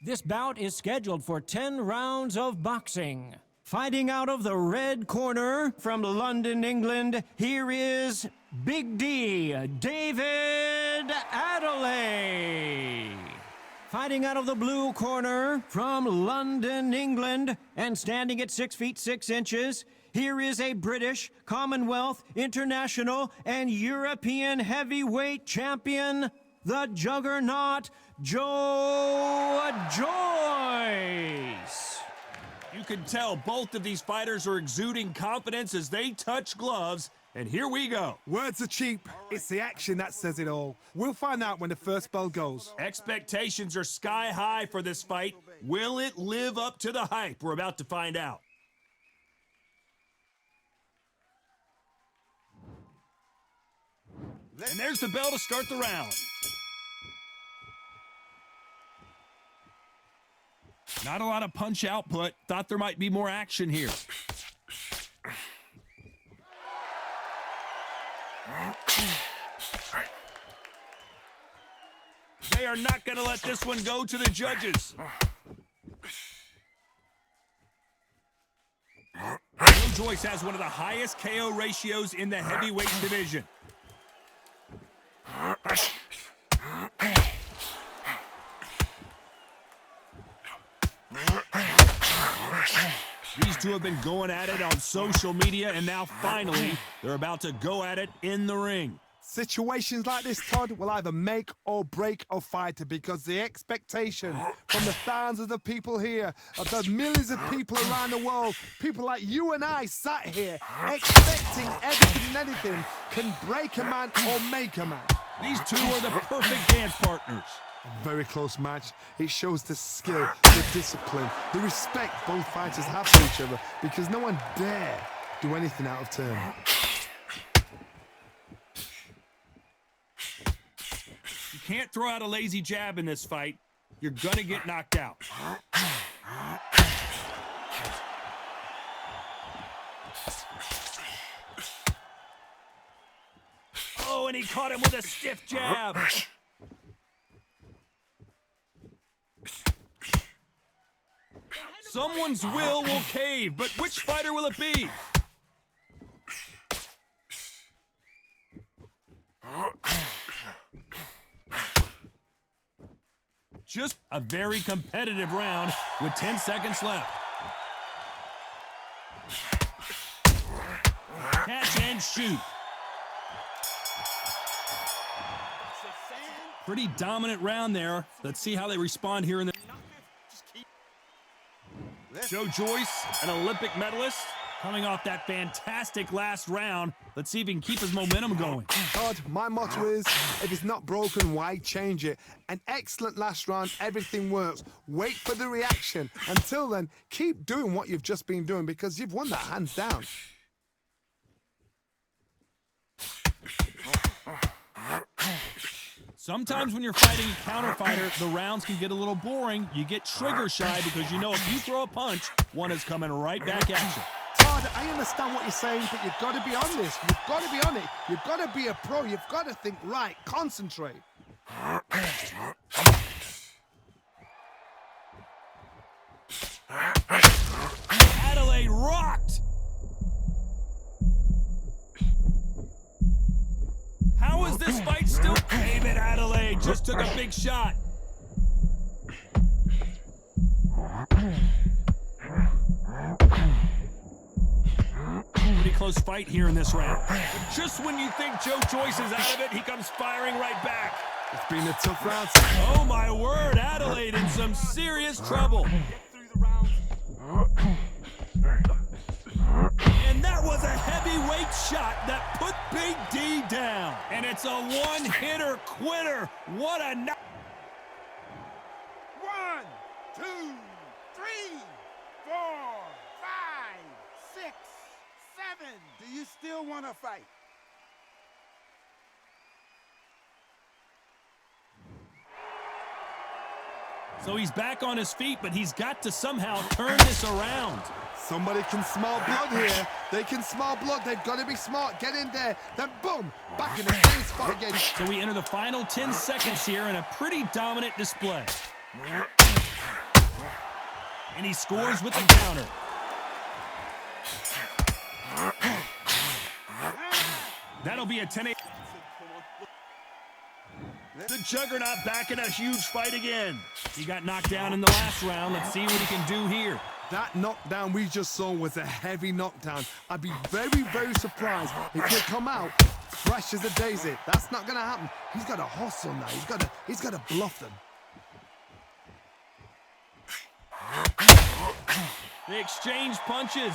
This bout is scheduled for 10 rounds of boxing. Fighting out of the red corner from London, England, here is Big D, David Adeleye. Fighting out of the blue corner from London, England, and standing at 6 feet 6 inches, here is a British, Commonwealth, International, and European heavyweight champion, the Juggernaut, Joyce. You can tell both of these fighters are exuding confidence as they touch gloves, and here we go. Words are cheap. It's the action that says it all. We'll find out when the first bell goes. Expectations are sky high for this fight. Will it live up to the hype? We're about to find out. And there's the bell to start the round. Not a lot of punch output. Thought there might be more action here. They are not going to let this one go to the judges. Joyce has one of the highest KO ratios in the heavyweight division. These two have been going at it on social media, and now finally, they're about to go at it in the ring. Situations like this, Todd, will either make or break a fighter because the expectation from the thousands of people here, of the millions of people around the world, people like you and I sat here expecting everything and anything can break a man or make a man. These two are the perfect dance partners. A very close match. It shows the skill, the discipline, the respect both fighters have for each other because no one dare do anything out of turn. You can't throw out a lazy jab in this fight. You're gonna get knocked out. Oh, and he caught him with a stiff jab. Someone's will cave, but which fighter will it be? Just a very competitive round with 10 seconds left. Catch and shoot. Pretty dominant round there. Let's see how they respond here in the... Joyce, an Olympic medalist, coming off that fantastic last round. Let's see if he can keep his momentum going. Todd, my motto is, if it's not broken, why change it? An excellent last round, everything works. Wait for the reaction. Until then, keep doing what you've just been doing because you've won that hands down. Sometimes when you're fighting a counter fighter, the rounds can get a little boring. You get trigger shy because you know if you throw a punch, one is coming right back at you. Todd, I understand what you're saying, but you've got to be honest. You've got to be on it. You've got to be a pro. You've got to think right. Concentrate. Adeleye rocked. How is this fight still? David Adeleye just took a big shot. Pretty close fight here in this round. But just when you think Joyce is out of it, he comes firing right back. It's been a tough round. Oh my word, Adeleye in some serious trouble. And that was a heavyweight shot that put Big D down. And it's a one-hitter quitter. What a night. 1, 2, 3, 4, 5, 6, 7. Do you still want to fight? So he's back on his feet, but he's got to somehow turn this around. Somebody can smell blood here. They can smell blood. They've got to be smart. Get in there. Then boom, back in the same spot again. So we enter the final 10 seconds here in a pretty dominant display. And he scores with the counter. That'll be a 10-8. The Juggernaut back in a huge fight again. He got knocked down in the last round. Let's see what he can do here. That knockdown we just saw was a heavy knockdown. I'd be very, very surprised if he'd come out fresh as a daisy. That's not going to happen. He's got to hustle now. He's got to bluff them. They exchange punches.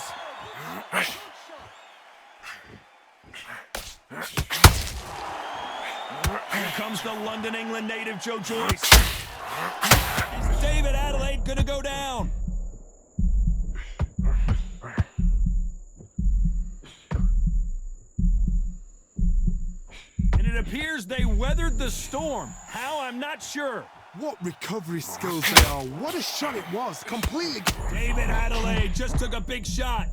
Here comes the London, England native, Joyce. Is David Adeleye gonna go down? And it appears they weathered the storm. How? I'm not sure. What recovery skills they are. What a shot it was. Completely. David Adeleye just took a big shot.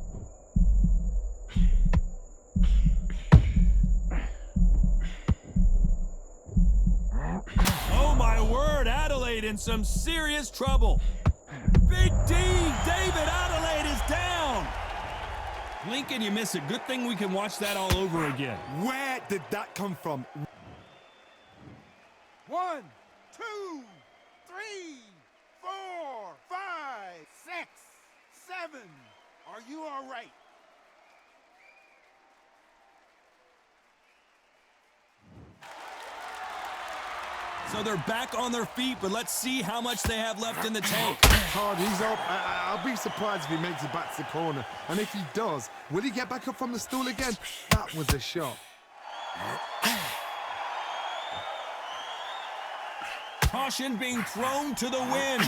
Oh my word, Adeleye in some serious trouble. Big D, David Adeleye is down. Blink and you miss it. Good thing we can watch that all over again. Where did that come from? 1, 2, 3, 4, 5, 6, 7. Are you all right? So they're back on their feet, but let's see how much they have left in the tank. Hard, he's up. I'll be surprised if he makes it back to the corner. And if he does, will he get back up from the stool again? That was a shot. Caution being thrown to the wind.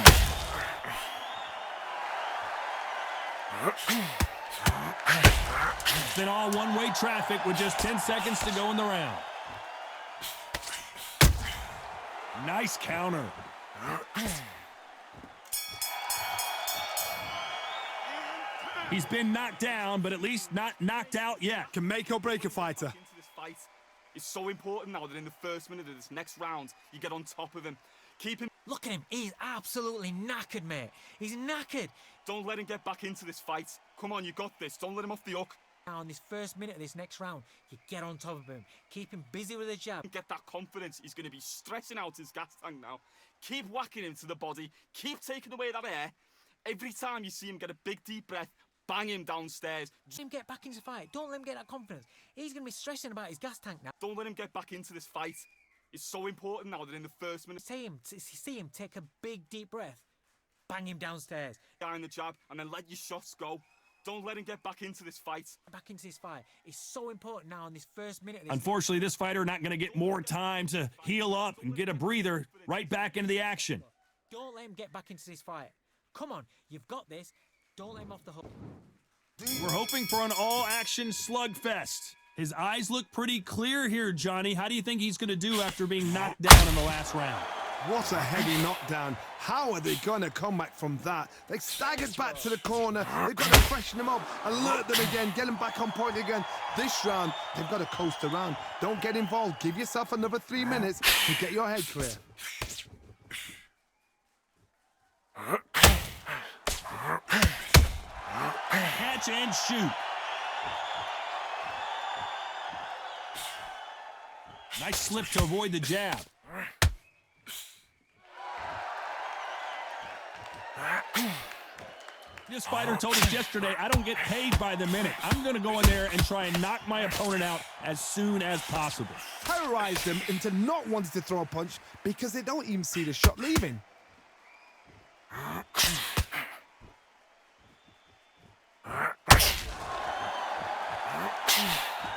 It's been all one-way traffic with just 10 seconds to go in the round. Nice counter. He's been knocked down, but at least not knocked out yet. Can make or break a fighter. Into this fight. It's so important now that in the first minute of this next round, you get on top of him. Keep him. Look at him. He's absolutely knackered, mate. He's knackered. Don't let him get back into this fight. Come on, you got this. Don't let him off the hook. Now, in this first minute of this next round, you get on top of him. Keep him busy with a jab. Get that confidence. He's going to be stretching out his gas tank now. Keep whacking him to the body. Keep taking away that air. Every time you see him get a big deep breath, bang him downstairs. Let him get back into the fight. Don't let him get that confidence. He's going to be stressing about his gas tank now. Don't let him get back into this fight. It's so important now that in the first minute... See him take a big deep breath. Bang him downstairs. Behind the jab and then let your shots go. Don't let him get back into this fight. Back into this fight. It's so important now in this first minute. Unfortunately, this fighter not going to get more time to heal up and get a breather. Right back into the action. Don't let him get back into this fight. Come on, you've got this. Don't let him off the hook. We're hoping for an all-action slugfest. His eyes look pretty clear here, Johnny. How do you think he's going to do after being knocked down in the last round? What a heavy knockdown. How are they going to come back from that? They staggered back to the corner. They've got to freshen them up, alert them again, get them back on point again. This round, they've got to coast around. Don't get involved. Give yourself another 3 minutes to get your head clear. Catch and shoot. Nice slip to avoid the jab. This fighter told us yesterday, I don't get paid by the minute. I'm going to go in there and try and knock my opponent out as soon as possible. Terrorize them into not wanting to throw a punch because they don't even see the shot leaving.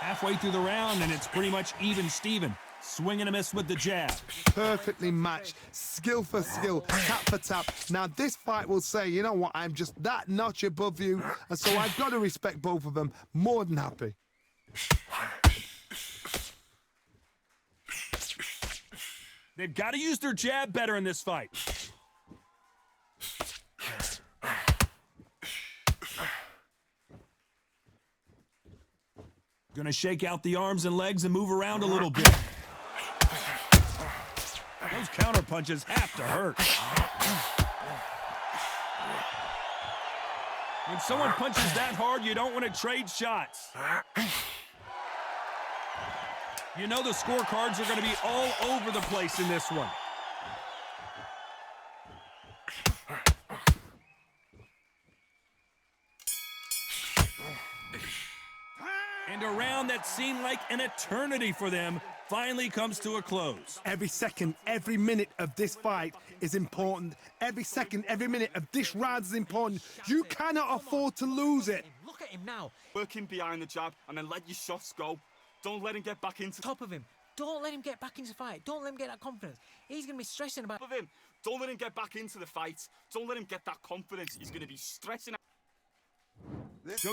Halfway through the round, and it's pretty much even Steven. Swing and a miss with the jab. Perfectly matched, skill for skill, tap for tap. Now this fight will say, you know what, I'm just that notch above you, and so I've got to respect both of them. More than happy. They've got to use their jab better in this fight. Gonna shake out the arms and legs and move around a little bit. Those counter punches have to hurt. When someone punches that hard, you don't want to trade shots. You know the scorecards are going to be all over the place in this one. And a round that seemed like an eternity for them finally comes to a close. Every second, every minute of this fight is important. Every second, every minute of this round is important. You cannot afford to lose it. Look at him now. Working behind the jab and then let your shots go. Don't let him get back into Top of him. Don't let him get back into the fight. Don't let him get that confidence. He's going to be stressing about... of him. Don't let him get back into the fight. Don't let him get that confidence. He's going to be stressing out.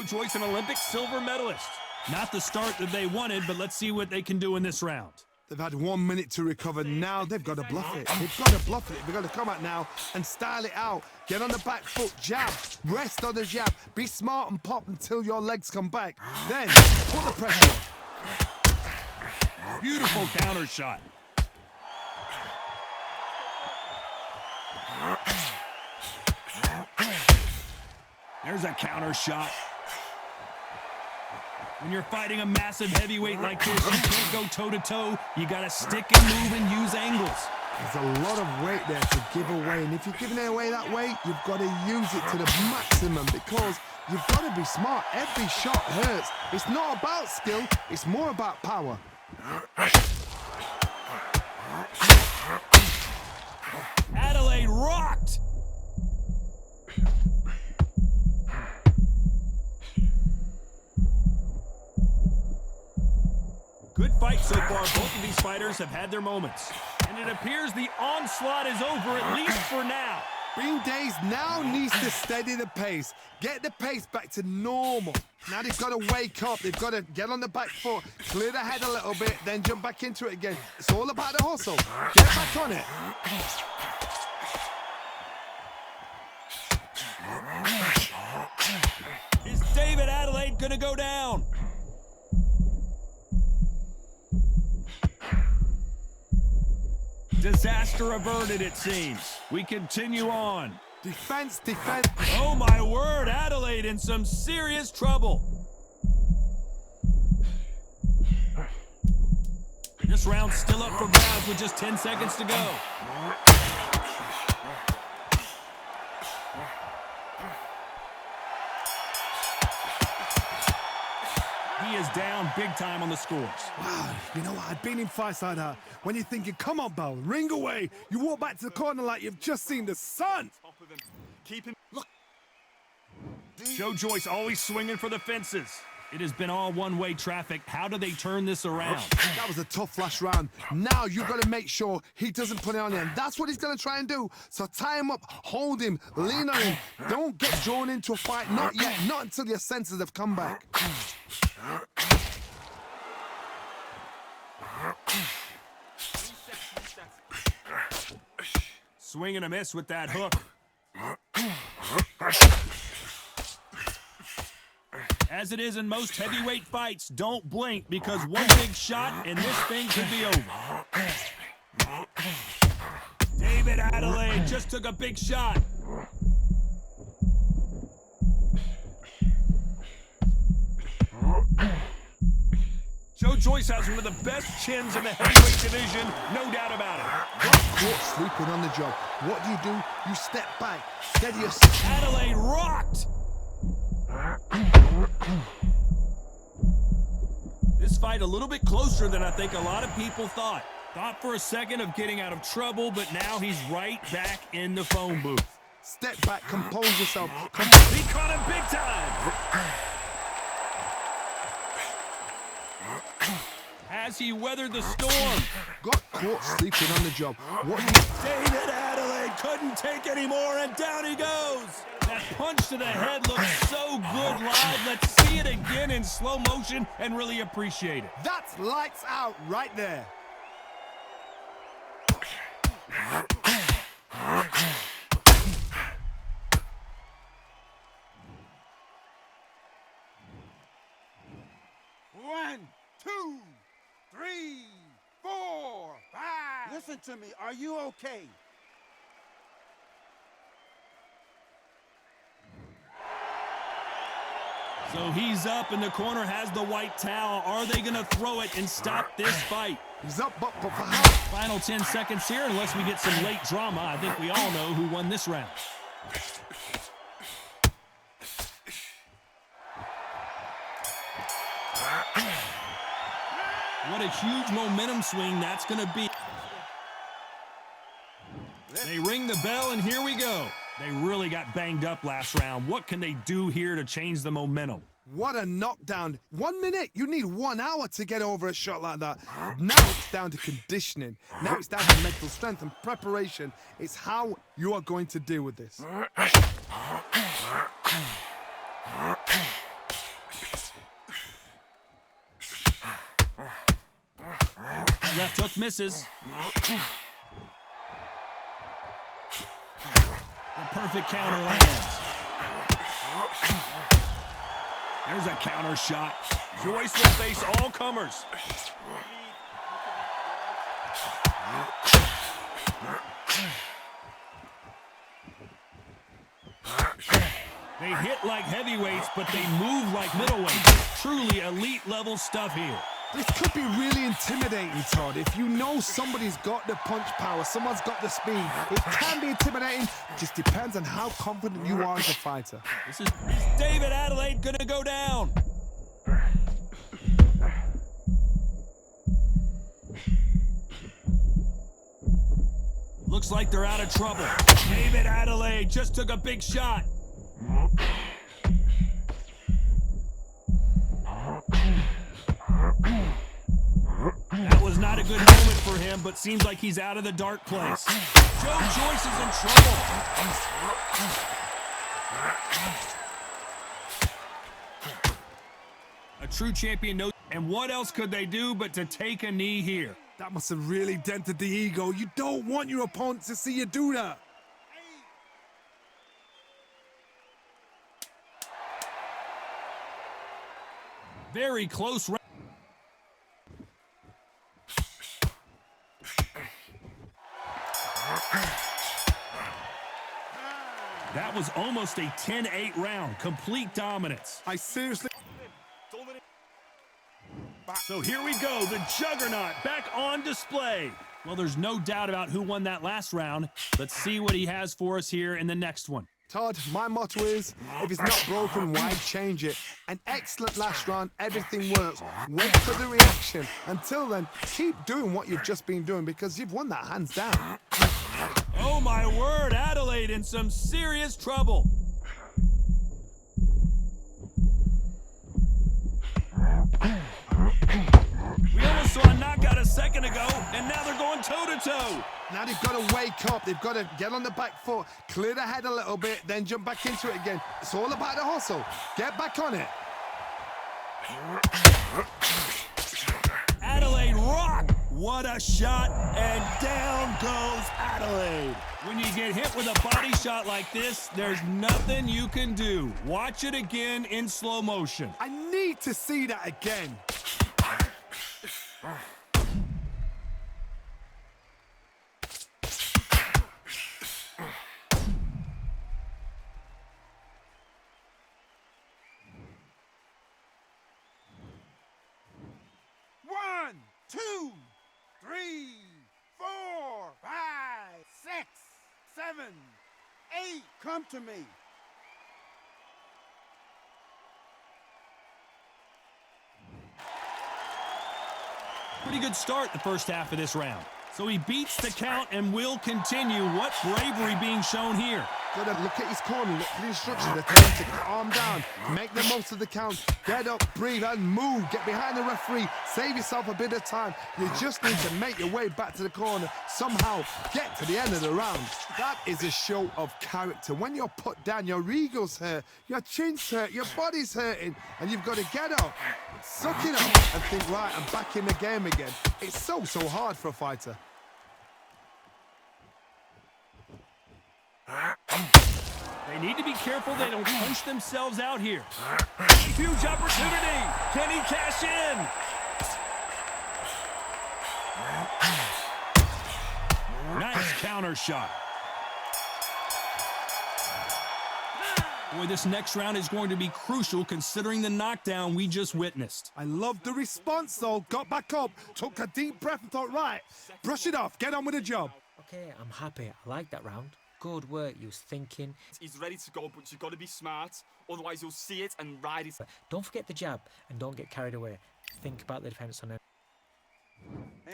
Joyce, an Olympic silver medalist. Not the start that they wanted, but let's see what they can do in this round. They've had 1 minute to recover. Now they've got to bluff it. They've got to bluff it. They've got to come out now and style it out. Get on the back foot, jab, rest on the jab. Be smart and pop until your legs come back. Then put the pressure on. Beautiful counter shot. There's a counter shot. When you're fighting a massive heavyweight like this, you can't go toe-to-toe. You got to stick and move and use angles. There's a lot of weight there to give away, and if you're giving it away that way, you've got to use it to the maximum because you've got to be smart. Every shot hurts. It's not about skill, it's more about power. Adeleye rocked! Good fight so far. Both of these fighters have had their moments. And it appears the onslaught is over, at least for now. Green Days now needs to steady the pace. Get the pace back to normal. Now they've got to wake up. They've got to get on the back foot, clear the head a little bit, then jump back into it again. It's all about the hustle. Get back on it. Is David Adeleye going to go down? Disaster averted, it seems. We continue on. Defense, defense. Oh my word, Adeleye in some serious trouble. This round's still up for grabs with just 10 seconds to go. He is down big time on the scores. Wow, you know what? I've been in fights like that. When you're thinking, come on, Bell, ring away. You walk back to the corner like you've just seen the sun. Top of him. Keep him. Look. Joyce always swinging for the fences. It has been all one-way traffic. How do they turn this around? That was a tough last round. Now you've got to make sure he doesn't put it on you. And that's what he's going to try and do. So tie him up, hold him, lean on him. Don't get drawn into a fight. Not yet. Not until your senses have come back. Swing and a miss with that hook. As it is in most heavyweight fights, don't blink because one big shot and this thing could be over. David Adeleye just took a big shot. Joyce has one of the best chins in the heavyweight division, no doubt about it. Caught sleeping on the job. What do? You step back, steady your... Adeleye rocked! This fight a little bit closer than I think a lot of people thought. Thought for a second of getting out of trouble, but now he's right back in the phone booth. Step back, compose yourself. He caught him big time! Has he weathered the storm? Got caught sleeping on the job. What do David Adeleye couldn't take anymore, and down he goes! That punch to the head looks so good live. Let's see it again in slow motion and really appreciate it. That's lights out right there. One, two, three, four, five. Listen to me. Are you okay? So he's up, and the corner has the white towel. Are they going to throw it and stop this fight? He's up, but for how? Final 10 seconds here, unless we get some late drama. I think we all know who won this round. What a huge momentum swing that's going to be. They ring the bell, and here we go. They really got banged up last round. What can they do here to change the momentum? What a knockdown. 1 minute. You need 1 hour to get over a shot like that. Now it's down to conditioning. Now it's down to mental strength and preparation. It's how you are going to deal with this. Left hook misses. The perfect counter lands. There's a counter shot. Joyce will face all comers. They hit like heavyweights, but they move like middleweights. Truly elite level stuff here. This could be really intimidating, Todd. If you know somebody's got the punch power, someone's got the speed, it can be intimidating. Just depends on how confident you are as a fighter. Is David Adeleye gonna go down? Looks like they're out of trouble. David Adeleye just took a big shot. That was not a good moment for him, but seems like he's out of the dark place. Joyce is in trouble. A true champion knows. And what else could they do but to take a knee here? That must have really dented the ego. You don't want your opponent to see you do that. Very close round. That was almost a 10-8 round. Complete dominance. I seriously... So here we go, the juggernaut back on display. Well, there's no doubt about who won that last round. Let's see what he has for us here in the next one. Todd, my motto is, if it's not broken, why change it? An excellent last round, everything works. Wait for the reaction. Until then, keep doing what you've just been doing because you've won that hands down. Oh my word, Adeleye in some serious trouble. We almost saw a knockout a second ago, and now they're going toe-to-toe. Now they've got to wake up. They've got to get on the back foot, clear the head a little bit, then jump back into it again. It's all about the hustle. Get back on it. Adeleye rock. What a shot, and down goes Adeleye. When you get hit with a body shot like this, there's nothing you can do. Watch it again in slow motion. I need to see that again. One, two, 3, 4, 5, 6, 7, 8. Come to me. Pretty good start the first half of this round. So he beats the count and will continue. What bravery being shown here. Gotta look at his corner, look for the instructions. They're telling him to calm down, make the most of the count, get up, breathe, and move. Get behind the referee, save yourself a bit of time. You just need to make your way back to the corner, somehow get to the end of the round. That is a show of character. When you're put down, your ego's hurt, your chin's hurt, your body's hurting, and you've got to get up, suck it up, and think, right, I'm back in the game again. It's so hard for a fighter. They need to be careful they don't punch themselves out here. Huge opportunity. Can he cash in? Nice counter shot. Boy, this next round is going to be crucial considering the knockdown we just witnessed. I love the response, though. Got back up, took a deep breath and thought, right, brush it off, get on with the job. Okay, I'm happy. I like that round. Good work. You was thinking. He's ready to go, but you've got to be smart. Otherwise, you'll see it and ride it. Don't forget the jab and don't get carried away. Think about the defense on it.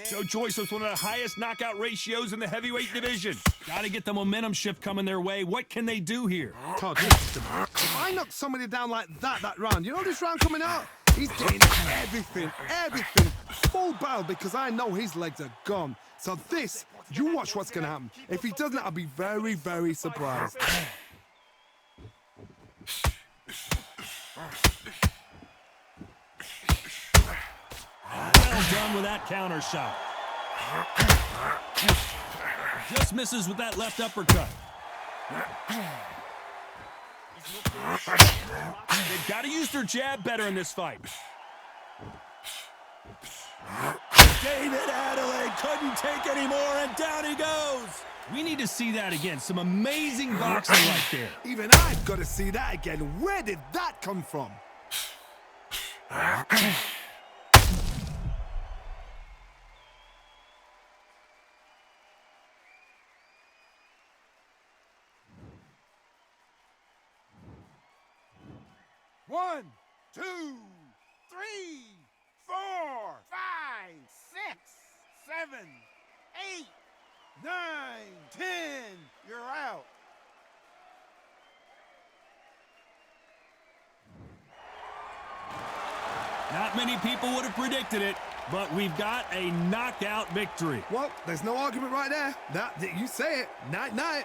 So Joyce was one of the highest knockout ratios in the heavyweight division. Got to get the momentum shift coming their way. What can they do here? Todd, if I knock somebody down like that round, you know this round coming out? He's getting everything, full barrel, because I know his legs are gone. So this, you watch what's going to happen. If he doesn't, I'll be very, very surprised. Well done with that counter shot. Just misses with that left uppercut. They've got to use their jab better in this fight. David Adeleye couldn't take any more, and down he goes. We need to see that again. Some amazing boxing right there. Even I've got to see that again. Where did that come from? One, two, three, 4, 5, 6, 7, 8, 9, 10. You're out. Not many people would have predicted it, but we've got a knockout victory. Well, there's no argument right there. You say it. Night, night.